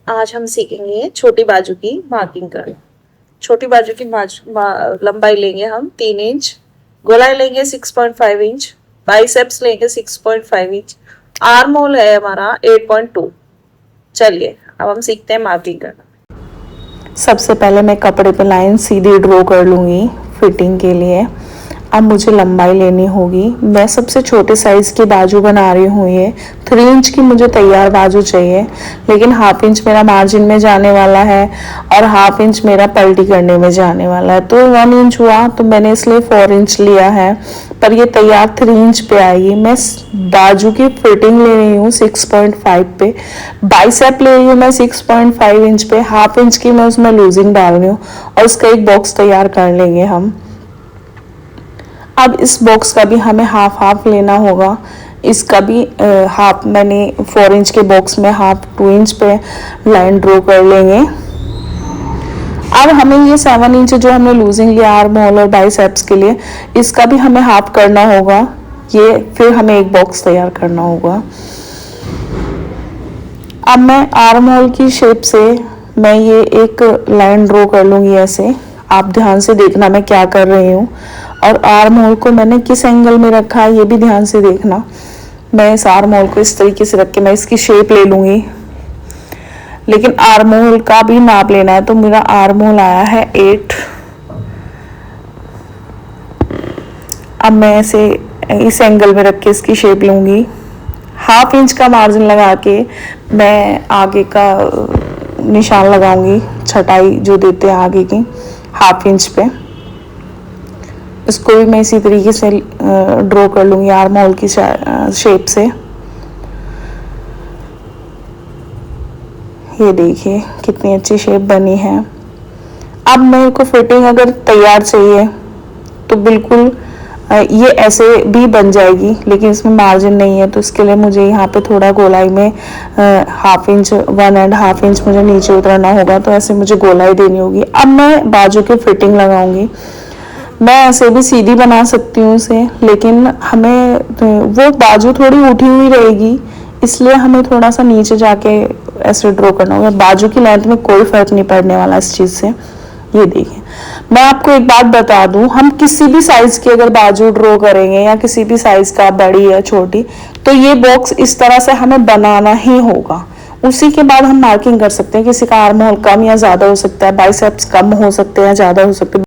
आज हम सीखेंगे छोटी बाजू की मार्किंग करना। छोटी बाजू की लंबाई लेंगे हम 3 इंच, गोलाई लेंगे 6.5 इंच, बाइसेप्स लेंगे 6.5 इंच, आर्म होल है हमारा 8.2। चलिए अब हम सीखते हैं मार्किंग करना। सबसे पहले मैं कपड़े पे लाइन सीधी ड्रॉ कर लूँगी फिटिंग के लिए। अब मुझे लंबाई लेनी होगी। मैं सबसे छोटे साइज़ की बाजू बना रही हूँ। ये 3 इंच की मुझे तैयार बाजू चाहिए, लेकिन हाफ इंच मेरा मार्जिन में जाने वाला है और हाफ इंच मेरा पलटी करने में जाने वाला है। तो 1 इंच हुआ तो मैंने इसलिए 4 इंच लिया है, पर ये तैयार 3 इंच पे आएगी। मैं बाजू की फिटिंग ले रही हूँ 6.5 पे, बाइसेप ले रही हूँ मैं 6.5 इंच पे, हाफ इंच की मैं उसमें लूजिंग डाल रही हूँ और उसका एक बॉक्स तैयार कर लेंगे हम। अब इस बॉक्स का भी हमें हाफ हाफ लेना होगा। इसका भी हाफ मैंने 4 इंच के बॉक्स में हाफ 2 इंच पे लाइन ड्रॉ कर लेंगे। अब हमें ये 7 इंच जो हमने लूजिंग लिया आर्म होल और बाइसेप्स के लिए, इसका भी हमें हाफ करना होगा। ये फिर हमें एक बॉक्स तैयार करना होगा। अब मैं आर्म होल की शेप से मैं ये एक लाइन ड्रॉ कर लूँगी ऐसे। आप ध्यान से देखना मैं क्या कर रही हूँ, और आर्म होल को मैंने किस एंगल में रखा है ये भी ध्यान से देखना। मैं इस आर्म होल को इस तरीके से रख के मैं इसकी शेप ले लूँगी, लेकिन आर्म होल का भी नाप लेना है। तो मेरा आर्म होल आया है 8। अब मैं ऐसे इस एंगल में रख के इसकी शेप लूँगी। हाफ इंच का मार्जिन लगा के मैं आगे का निशान लगाऊंगी, छटाई जो देते हैं आगे की हाफ इंच पे। इसको भी मैं इसी तरीके से ड्रॉ कर लूँगी आर्म होल की शेप से। ये देखिए कितनी अच्छी शेप बनी है। अब मेरे को फिटिंग अगर तैयार चाहिए तो बिल्कुल ये ऐसे भी बन जाएगी, लेकिन इसमें मार्जिन नहीं है, तो इसके लिए मुझे यहाँ पे थोड़ा गोलाई में हाफ इंच 1.5 इंच मुझे नीचे उतरना होगा। तो ऐसे मुझे गोलाई देनी होगी। अब मैं बाजू की फिटिंग लगाऊंगी। मैं ऐसे भी सीधी बना सकती हूँ इसे, लेकिन हमें वो बाजू थोड़ी उठी हुई रहेगी, इसलिए हमें थोड़ा सा नीचे जाके ऐसे ड्रॉ करना होगा। बाजू की लेंथ में कोई फर्क नहीं पड़ने वाला इस चीज़ से। ये देखिए, मैं आपको एक बात बता दूं, हम किसी भी साइज की अगर बाजू ड्रॉ करेंगे या किसी भी साइज का, बड़ी या छोटी, तो ये बॉक्स इस तरह से हमें बनाना ही होगा। उसी के बाद हम मार्किंग कर सकते हैं। किसी का आर्म होल कम या ज़्यादा हो सकता है, बाइसेप्स कम हो सकते हैं, ज़्यादा हो सकते हैं।